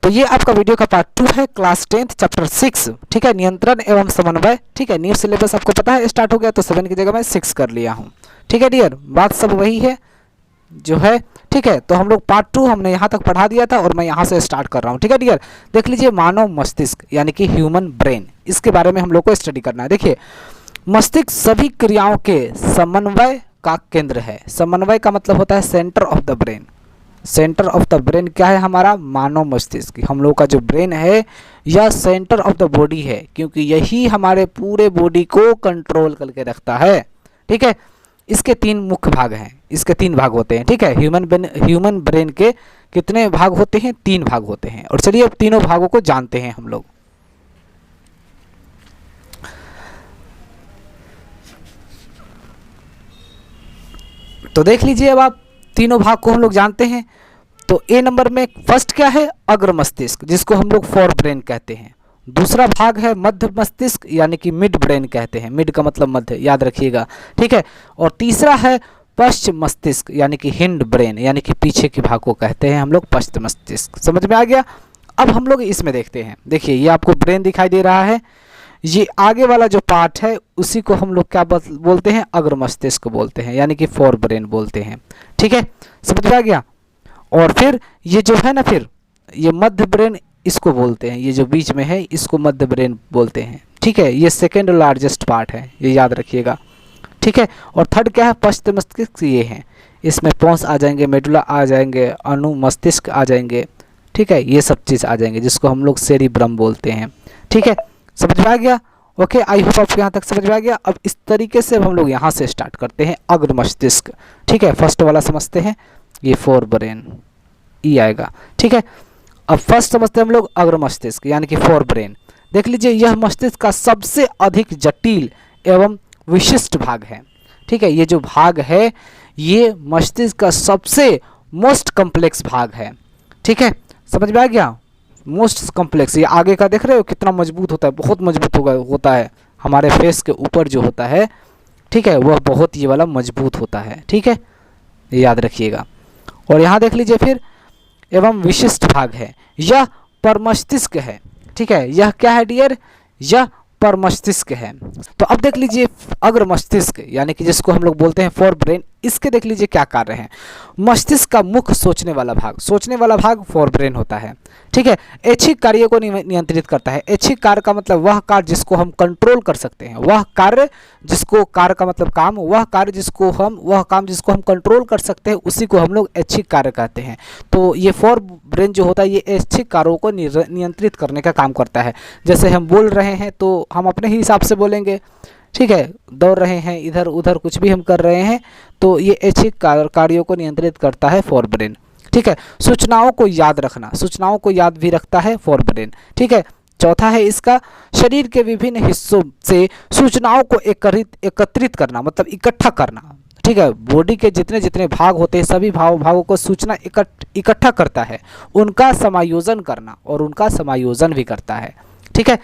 तो ये आपका वीडियो का पार्ट 2 है, क्लास 10th चैप्टर 6, ठीक है, नियंत्रण एवं समन्वय। ठीक है, न्यू सिलेबस आपको पता है स्टार्ट हो गया, तो 7 की जगह मैं 6 कर लिया हूँ। ठीक है डियर, बात सब वही है जो है। ठीक है, तो हम लोग पार्ट 2 हमने यहाँ तक पढ़ा दिया था और मैं यहाँ से स्टार्ट कर रहा हूँ। ठीक है डियर, देख लीजिए मानव मस्तिष्क यानी कि ह्यूमन ब्रेन, इसके बारे में हम लोग को स्टडी करना है। देखिए, मस्तिष्क सभी क्रियाओं के समन्वय का केंद्र है। समन्वय का मतलब होता है centre of the brain. Centre of the brain क्या है हमारा? मानव मस्तिष्क। हम लोग का जो ब्रेन है यह सेंटर ऑफ द बॉडी है, क्योंकि यही हमारे पूरे बॉडी को कंट्रोल करके रखता है। ठीक है, इसके 3 मुख्य भाग हैं, इसके 3 भाग होते हैं। ठीक है, ह्यूमन ब्रेन के कितने भाग होते हैं? 3 भाग होते हैं। और चलिए अब तीनों भागों को जानते हैं हम लोग। तो देख लीजिए, अब आप तीनों भाग को हम लोग जानते हैं। तो ए नंबर में फर्स्ट क्या है? अग्र मस्तिष्क, जिसको हम लोग फोर ब्रेन कहते हैं। दूसरा भाग है मध्य मस्तिष्क यानी कि मिड ब्रेन कहते हैं। मिड का मतलब मध्य, याद रखिएगा। ठीक है, और तीसरा है पश्च मस्तिष्क यानी कि हिंड ब्रेन यानी कि पीछे के भाग को कहते हैं हम लोग पश्च मस्तिष्क। समझ में आ गया? अब हम लोग इसमें देखते हैं। देखिए, ये आपको ब्रेन दिखाई दे रहा है, ये आगे वाला जो पार्ट है उसी को हम लोग क्या बोलते हैं? अग्र मस्तिष्क बोलते हैं यानी कि फोर ब्रेन बोलते हैं। ठीक है, समझ में आ गया? और फिर ये जो है ना, फिर ये मध्य ब्रेन इसको बोलते हैं, ये जो बीच में है इसको मध्य ब्रेन बोलते हैं। ठीक है, ये सेकेंड लार्जेस्ट पार्ट है, ये याद रखिएगा। ठीक है, और थर्ड क्या है? पश्च मस्तिष्क, ये है। इसमें पोंस आ जाएंगे, मेडुला आ जाएंगे, अनु मस्तिष्क आ जाएंगे। ठीक है, ये सब चीज़ आ जाएंगे जिसको हम लोग सेरिब्रम बोलते हैं। ठीक है, समझ में आ गया? ओके, आई होप आपको यहाँ तक समझ में आ गया। अब इस तरीके से अब हम लोग यहाँ से स्टार्ट करते हैं अग्र मस्तिष्क। ठीक है, फर्स्ट वाला समझते हैं, ये फोर ब्रेन ई आएगा। ठीक है, अब फर्स्ट समझते हैं हम लोग अग्र मस्तिष्क यानी कि फोर ब्रेन। देख लीजिए, यह मस्तिष्क का सबसे अधिक जटिल एवं विशिष्ट भाग है। ठीक है, ये जो भाग है ये मस्तिष्क का सबसे मोस्ट कॉम्प्लेक्स भाग है। ठीक है, समझ में आ गया? मोस्ट कॉम्प्लेक्स, ये आगे का देख रहे हो कितना मजबूत होता है, बहुत मजबूत होता है। हमारे फेस के ऊपर जो होता है, ठीक है, वह बहुत ये वाला मजबूत होता है। ठीक है, ये याद रखिएगा। और यहाँ देख लीजिए फिर एवं विशिष्ट भाग है, यह परमस्तिष्क है। ठीक है, यह क्या है डियर? यह परमस्तिष्क है। तो अब देख लीजिए अग्र मस्तिष्क यानी कि जिसको हम लोग बोलते हैं फोर ब्रेन, इसके देख लीजिए क्या कार्य हैं। मस्तिष्क का मुख्य सोचने वाला भाग फोर ब्रेन होता है। ठीक है, ऐच्छिक कार्य को नियंत्रित करता है। ऐच्छिक कार्य का मतलब वह कार्य जिसको हम कंट्रोल कर सकते हैं, वह कार्य जिसको, कार्य का मतलब काम, वह काम जिसको हम कंट्रोल कर सकते हैं उसी को हम लोग ऐच्छिक कार्य कहते हैं। तो ये फोर ब्रेन जो होता है ये ऐच्छिक कार्यों को नियंत्रित करने का काम करता है। जैसे हम बोल रहे हैं तो हम अपने ही हिसाब से बोलेंगे। ठीक है, दौड़ रहे हैं, इधर उधर कुछ भी हम कर रहे हैं, तो ये ऐच्छिक कार्यों को नियंत्रित करता है फोर ब्रेन। ठीक है, सूचनाओं को याद रखना, सूचनाओं को याद भी रखता है फोर ब्रेन। ठीक है, चौथा है इसका शरीर के विभिन्न हिस्सों से सूचनाओं को एकत्रित करना, मतलब इकट्ठा करना। ठीक है, बॉडी के जितने जितने भाग होते हैं सभी भागों को सूचना इकट्ठा करता है, उनका समायोजन करना और उनका समायोजन भी करता है। ठीक है,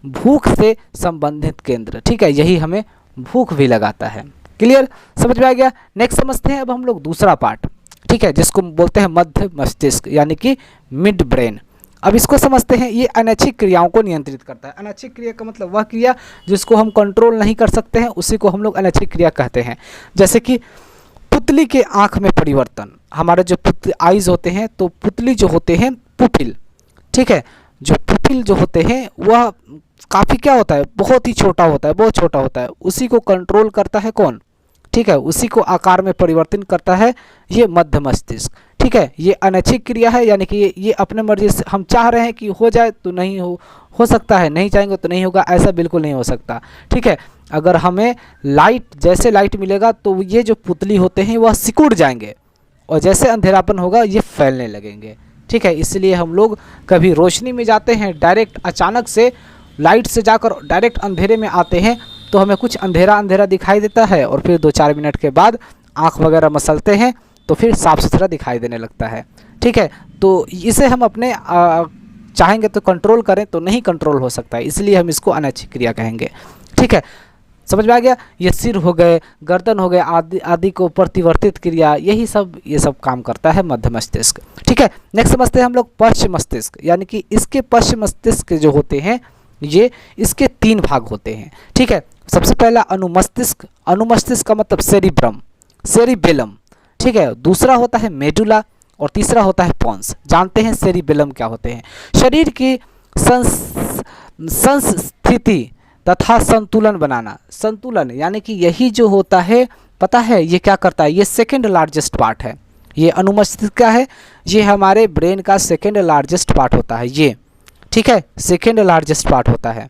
भूख से संबंधित केंद्र, ठीक है, यही हमें भूख भी लगाता है। क्लियर, समझ में आ गया? नेक्स्ट समझते हैं अब हम लोग दूसरा पार्ट। ठीक है, जिसको बोलते हैं मध्य मस्तिष्क यानी कि मिड ब्रेन। अब इसको समझते हैं, ये अनैच्छिक क्रियाओं को नियंत्रित करता है। अनैच्छिक क्रिया का मतलब वह क्रिया जिसको हम कंट्रोल नहीं कर सकते हैं उसी को हम लोग अनैच्छिक क्रिया कहते हैं। जैसे कि पुतली के आँख में परिवर्तन, हमारे जो आइज होते हैं, तो पुतली जो होते हैं पुपिल, ठीक है, जो पुपिल जो होते हैं वह काफ़ी क्या होता है? बहुत ही छोटा होता है, बहुत छोटा होता है। उसी को कंट्रोल करता है कौन? ठीक है, उसी को आकार में परिवर्तन करता है ये मध्य मस्तिष्क। ठीक है, ये अनैच्छिक क्रिया है यानी कि ये अपने मर्जी से, हम चाह रहे हैं कि हो जाए तो नहीं हो सकता है, नहीं चाहेंगे तो नहीं होगा, ऐसा बिल्कुल नहीं हो सकता। ठीक है, अगर हमें जैसे लाइट मिलेगा तो ये जो पुतली होते हैं वह सिकुड़ जाएंगे और जैसे अंधेरापन होगा ये फैलने लगेंगे। ठीक है, इसलिए हम लोग कभी रोशनी में जाते हैं, डायरेक्ट अचानक से लाइट से जाकर डायरेक्ट अंधेरे में आते हैं तो हमें कुछ अंधेरा अंधेरा दिखाई देता है और फिर 2-4 मिनट के बाद आँख वगैरह मसलते हैं तो फिर साफ सुथरा दिखाई देने लगता है। ठीक है, तो इसे हम अपने चाहेंगे तो कंट्रोल करें तो नहीं कंट्रोल हो सकता है, इसलिए हम इसको अनैच्छिक क्रिया कहेंगे। ठीक है, समझ में आ गया। ये सिर हो गए, गर्दन हो गए, आदि आदि को प्रतिवर्तित क्रिया, यही सब ये सब काम करता है मध्य मस्तिष्क। ठीक है, नेक्स्ट समझते हैं हम लोग पश्चिम मस्तिष्क, यानी कि इसके पश्चिम मस्तिष्क जो होते हैं ये इसके 3 भाग होते हैं। ठीक है, सबसे पहला अनुमस्तिष्क, अनुमस्तिष्क का मतलब सेरिब्रम, सेरिबेलम। ठीक है, दूसरा होता है मेडुला और तीसरा होता है पोन्स। जानते हैं सेरिबेलम क्या होते हैं? शरीर की संस्थिति तथा संतुलन बनाना, संतुलन यानी कि यही जो होता है, पता है ये क्या करता है? ये सेकेंड लार्जेस्ट पार्ट है। ये अनुमस्तिष्क क्या है? ये हमारे ब्रेन का सेकेंड लार्जेस्ट पार्ट होता है ये। ठीक है, सेकेंड लार्जेस्ट पार्ट होता है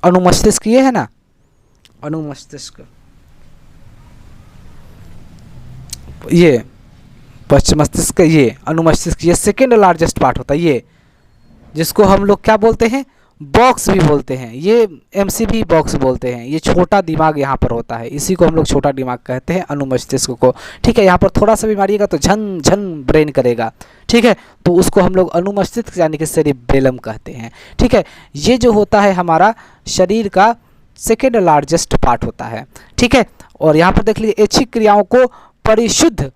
अनुमस्तिष्क, ये है ना अनुमस्तिष्क, ये पश्चिम मस्तिष्क, ये अनुमस्तिष्क, ये सेकेंड लार्जेस्ट पार्ट होता है ये, जिसको हम लोग क्या बोलते हैं? बॉक्स भी बोलते हैं, ये एमसीबी बॉक्स बोलते हैं। ये छोटा दिमाग यहाँ पर होता है, इसी को हम लोग छोटा दिमाग कहते हैं, अनुमस्तिष्क को। ठीक है, यहाँ पर थोड़ा सा भी मारिएगा तो झन झन ब्रेन करेगा। ठीक है, तो उसको हम लोग अनुमस्तिष्क यानी कि सेरिबेलम कहते हैं। ठीक है, ये जो होता है हमारा शरीर का सेकेंड लार्जेस्ट पार्ट होता है। ठीक है, और यहाँ पर देख लीजिए ऐच्छिक क्रियाओं को परिशुद्ध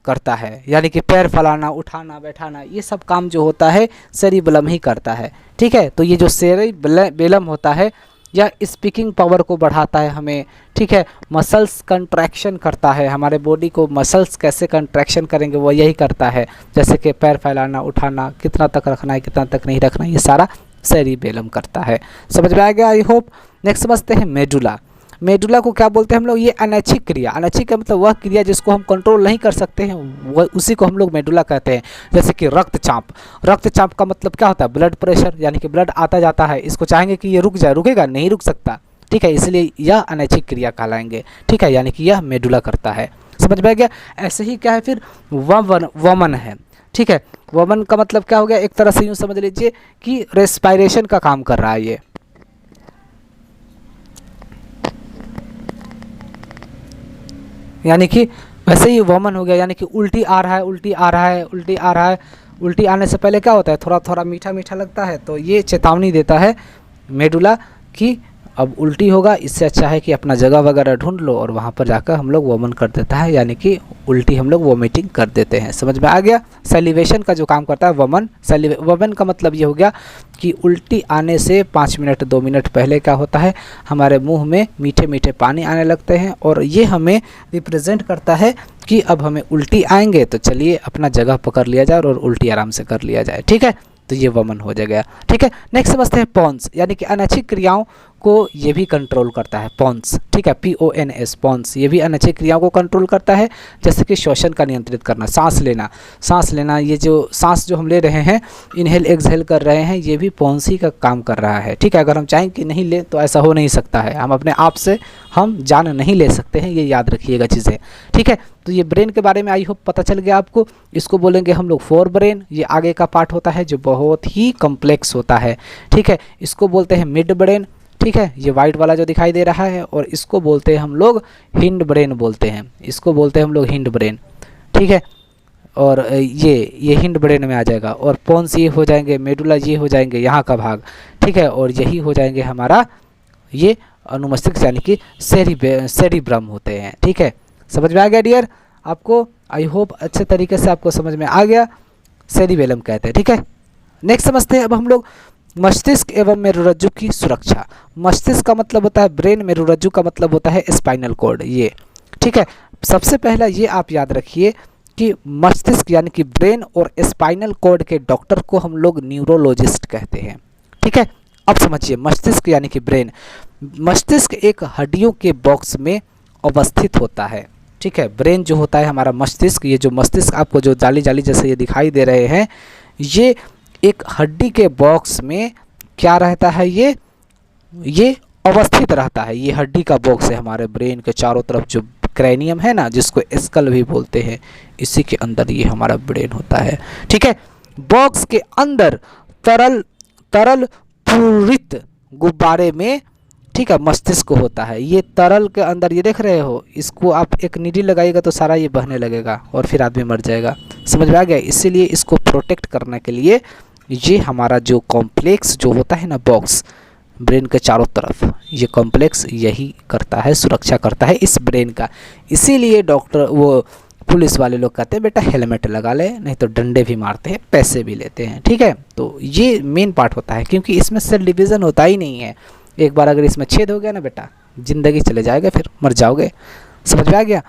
करता है, यानी कि पैर फैलाना, उठाना, बैठाना, ये सब काम जो होता है सेरिबेलम ही करता है। ठीक है, तो ये जो सेरिबेलम होता है यह स्पीकिंग पावर को बढ़ाता है हमें। ठीक है, मसल्स कंट्रैक्शन करता है, हमारे बॉडी को मसल्स कैसे कंट्रैक्शन करेंगे वो यही करता है, जैसे कि पैर फैलाना, उठाना, कितना तक रखना है, कितना तक नहीं रखना है, ये सारा सेरिबेलम करता है। समझ में आ गया आई होप। नेक्स्ट समझते हैं मेडुला। मेडुला को क्या बोलते हैं हम लोग? ये अनैच्छिक क्रिया, अनैच्छिक का मतलब वह क्रिया जिसको हम कंट्रोल नहीं कर सकते हैं, वह उसी को हम लोग मेडुला कहते हैं। जैसे कि रक्तचाप, रक्तचाप का मतलब क्या होता है? ब्लड प्रेशर, यानी कि ब्लड आता जाता है, इसको चाहेंगे कि ये रुक जाए, रुकेगा नहीं, रुक सकता। ठीक है, इसलिए यह अनैच्छिक क्रिया कहलाएंगे। ठीक है, यानी कि यह मेडुला करता है। समझ में आ गया। ऐसे ही क्या है फिर वमन है। ठीक है, वमन का मतलब क्या हो गया? एक तरह से यूँ समझ लीजिए कि रेस्पायरेशन का काम कर रहा है ये। यानी कि वैसे ही वमन हो गया, यानी कि उल्टी आ रहा है, उल्टी आ रहा है, उल्टी आ रहा है। उल्टी आने से पहले क्या होता है? थोड़ा थोड़ा मीठा मीठा लगता है, तो ये चेतावनी देता है मेडुला कि अब उल्टी होगा, इससे अच्छा है कि अपना जगह वगैरह ढूंढ लो, और वहाँ पर जाकर हम लोग वमन कर देता है, यानी कि उल्टी हम लोग वोमिटिंग कर देते हैं। समझ में आ गया। सेलिवेशन का जो काम करता है वमन, वमन का मतलब ये हो गया कि उल्टी आने से 5 मिनट 2 मिनट पहले क्या होता है? हमारे मुंह में मीठे मीठे पानी आने लगते हैं, और ये हमें रिप्रेजेंट करता है कि अब हमें उल्टी आएंगे, तो चलिए अपना जगह पकड़ लिया जाए और उल्टी आराम से कर लिया जाए। ठीक है, तो ये वमन हो जाएगा। ठीक है, नेक्स्ट समझते हैं पॉन्स, यानी कि अनैच्छिक क्रियाओं को ये भी कंट्रोल करता है पॉन्स। ठीक है, PONS, पॉन्स, ये भी अनैच्छिक क्रियाओं को कंट्रोल करता है, जैसे कि श्वसन का नियंत्रित करना, सांस लेना, ये जो सांस जो हम ले रहे हैं, इनहेल एक्सहेल कर रहे हैं, ये भी पॉन्स ही का काम कर रहा है। ठीक है, अगर हम चाहें कि नहीं ले तो ऐसा हो नहीं सकता है, हम अपने आप से हम जान नहीं ले सकते हैं, ये याद रखिएगा चीज़ें। ठीक है, तो ये ब्रेन के बारे में आई होप पता चल गया आपको। इसको बोलेंगे हम लोग फोर ब्रेन, ये आगे का पार्ट होता है जो बहुत ही कॉम्प्लेक्स होता है। ठीक है, इसको बोलते हैं मिड ब्रेन। ठीक है, ये वाइट वाला जो दिखाई दे रहा है, और इसको बोलते हैं हम लोग हिंड ब्रेन बोलते हैं, इसको बोलते हैं हम लोग हिंड ब्रेन। ठीक है, और ये हिंड ब्रेन में आ जाएगा, और पॉन्स ये हो जाएंगे, मेडुला ये हो जाएंगे यहाँ का भाग। ठीक है, और यही हो जाएंगे हमारा ये अनुमस्तिष्क, यानी कि सेरिब्रम होते हैं। ठीक है, समझ में आ गया डियर आपको? आई होप अच्छे तरीके से आपको समझ में आ गया। सेरिबेलम कहते हैं। ठीक है, नेक्स्ट समझते हैं अब हम लोग मस्तिष्क एवं मेरुरज्जु की सुरक्षा। मस्तिष्क का मतलब होता है ब्रेन, मेरुरज्जु का मतलब होता है स्पाइनल कॉर्ड ये। ठीक है, सबसे पहला ये आप याद रखिए कि मस्तिष्क यानी कि ब्रेन और स्पाइनल कॉर्ड के डॉक्टर को हम लोग न्यूरोलॉजिस्ट कहते हैं। ठीक है, अब समझिए मस्तिष्क यानी कि ब्रेन। मस्तिष्क एक हड्डियों के बॉक्स में अवस्थित होता है। ठीक है, ब्रेन जो होता है हमारा मस्तिष्क, ये जो मस्तिष्क आपको जो जाली जाली जैसे ये दिखाई दे रहे हैं, ये एक हड्डी के बॉक्स में क्या रहता है? ये अवस्थित रहता है। ये हड्डी का बॉक्स है हमारे ब्रेन के चारों तरफ, जो क्रैनियम है ना, जिसको स्कल भी बोलते हैं, इसी के अंदर ये हमारा ब्रेन होता है। ठीक है, बॉक्स के अंदर तरल पूरित गुब्बारे में, ठीक है, मस्तिष्क होता है। ये तरल के अंदर ये देख रहे हो, इसको आप एक नीडी लगाइएगा तो सारा ये बहने लगेगा और फिर आदमी मर जाएगा। समझ में आ गया? इसीलिए इसको प्रोटेक्ट करने के लिए ये हमारा जो कॉम्प्लेक्स जो होता है ना बॉक्स, ब्रेन के चारों तरफ। ये कॉम्प्लेक्स यही करता है, सुरक्षा करता है इस ब्रेन का। इसीलिए डॉक्टर वो पुलिस वाले लोग कहते हैं बेटा हेलमेट लगा ले, नहीं तो डंडे भी मारते हैं, पैसे भी लेते हैं। ठीक है, तो ये मेन पार्ट होता है, क्योंकि इसमें सेल डिवीज़न होता ही नहीं है। एक बार अगर इसमें छेद हो गया ना बेटा, ज़िंदगी चले जाएगा, फिर मर जाओगे। समझ में आ गया।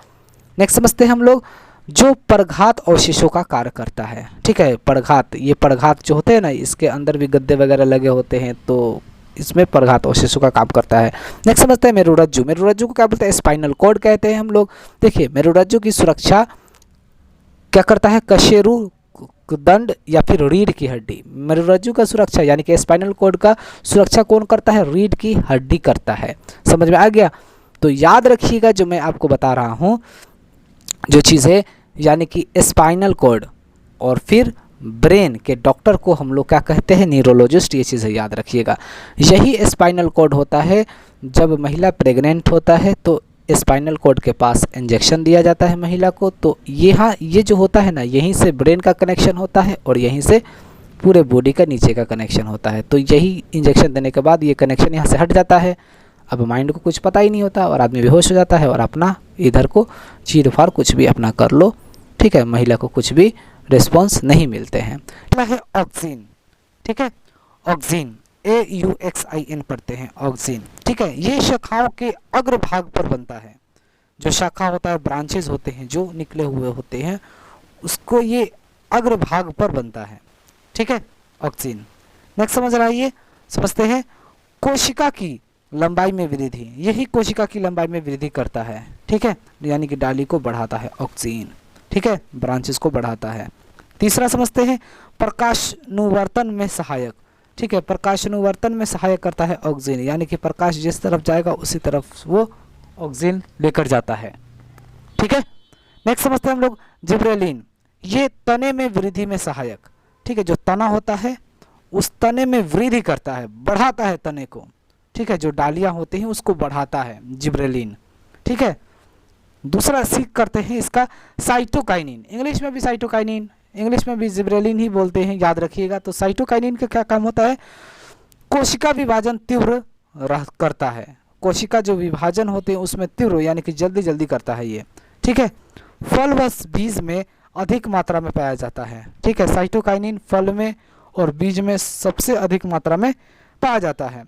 नेक्स्ट समझते हैं हम लोग, जो परघात अवशेषों का कार्य करता है। ठीक है, परघात, ये परघात जो होते हैं ना, इसके अंदर भी गद्दे वगैरह लगे होते हैं, तो इसमें परघात अवशेषों का काम करता है। नेक्स्ट समझते हैं मेरुरज्जु। मेरुरज्जु को क्या बोलते हैं? स्पाइनल कॉर्ड कहते हैं हम लोग। देखिए, मेरुरज्जु की सुरक्षा क्या करता है? कशेरु दंड या फिर रीढ़ की हड्डी। मेरुरज्जु का सुरक्षा यानी कि स्पाइनल कॉर्ड का सुरक्षा कौन करता है? रीढ़ की हड्डी करता है। समझ में आ गया। तो याद रखिएगा जो मैं आपको बता रहा हूँ जो चीज़ें, यानी कि स्पाइनल कॉर्ड और फिर ब्रेन के डॉक्टर को हम लोग क्या कहते हैं? न्यूरोलॉजिस्ट। ये चीज़ें याद रखिएगा। यही स्पाइनल कॉर्ड होता है, जब महिला प्रेग्नेंट होता है तो स्पाइनल कॉर्ड के पास इंजेक्शन दिया जाता है महिला को। तो यहाँ ये जो होता है ना, यहीं से ब्रेन का कनेक्शन होता है और यहीं से पूरे बॉडी का नीचे का कनेक्शन होता है। तो यही इंजेक्शन देने के बाद ये कनेक्शन यहाँ से हट जाता है। अब माइंड को कुछ पता ही नहीं होता और आदमी बेहोश हो जाता है और अपना इधर को चीर फाड़ कुछ भी अपना कर लो। ठीक है, महिला को कुछ भी रिस्पॉन्स नहीं मिलते हैं। अगला है ऑक्सीन। ठीक है, ऑक्सीन, AUXIN पढ़ते हैं, ऑक्सीन। ठीक है, ये शाखाओं के अग्रभाग पर बनता है। जो शाखा होता है, ब्रांचेज होते हैं जो निकले हुए होते हैं, उसको ये अग्रभाग पर बनता है। ठीक है, ऑक्सीन। नेक्स्ट समझ आइए, समझते हैं कोशिका की लंबाई में वृद्धि। यही कोशिका की लंबाई में वृद्धि करता है। ठीक है, यानी कि डाली को बढ़ाता है ऑक्सीन। ठीक है, ब्रांचेस को बढ़ाता है। तीसरा समझते हैं प्रकाशानुवर्तन में सहायक। ठीक है, प्रकाशानुवर्तन में सहायक करता है ऑक्सीन, यानी कि प्रकाश जिस तरफ जाएगा उसी तरफ वो ऑक्सीन लेकर जाता है। ठीक है, नेक्स्ट समझते हैं हम लोग जिब्रेलिन। ये तने में वृद्धि में सहायक। ठीक है, जो तना होता है उस तने में वृद्धि करता है, बढ़ाता है तने को। ठीक है, जो डालियां होती हैं उसको बढ़ाता है जिब्रेलिन। ठीक है, दूसरा सीख करते हैं इसका साइटोकाइनिन। इंग्लिश में भी साइटोकाइनिन, इंग्लिश में भी जिब्रेलिन ही बोलते हैं, याद रखिएगा। तो साइटोकाइनिन का क्या काम होता है? कोशिका विभाजन तीव्र करता है। कोशिका जो विभाजन होते हैं उसमें तीव्र यानी कि जल्दी जल्दी करता है ये। ठीक है, फल व बीज में अधिक मात्रा में पाया जाता है। ठीक है, साइटोकाइनिन फल में और बीज में सबसे अधिक मात्रा में पाया जाता है।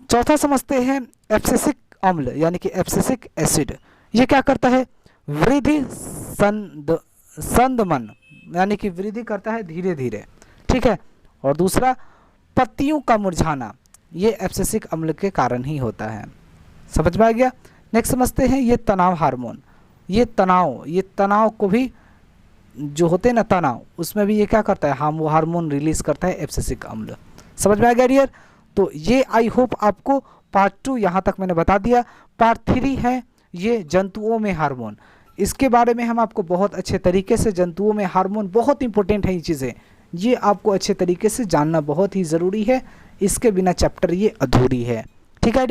चौथा समझते हैं एब्सिसिक अम्ल यानी कि एब्सिसिक एसिड। ये क्या करता है? वृद्धि संदमन यानी कि वृद्धि करता है धीरे धीरे। ठीक है, और दूसरा पत्तियों का मुरझाना, ये एब्सिसिक अम्ल के कारण ही होता है। समझ में आ गया। नेक्स्ट समझते हैं ये तनाव हार्मोन। ये तनाव को भी जो होते हैं ना तनाव, उसमें भी ये क्या करता है? वो हार्मोन रिलीज करता है एब्सिसिक अम्ल। समझ में आ गया डियर। तो ये आई होप आपको पार्ट 2 यहाँ तक मैंने बता दिया। पार्ट 3 है ये जंतुओं में हार्मोन। इसके बारे में हम आपको बहुत अच्छे तरीके से, जंतुओं में हार्मोन बहुत इंपॉर्टेंट है, ये चीज़ें ये आपको अच्छे तरीके से जानना बहुत ही ज़रूरी है। इसके बिना चैप्टर ये अधूरी है। ठीक है।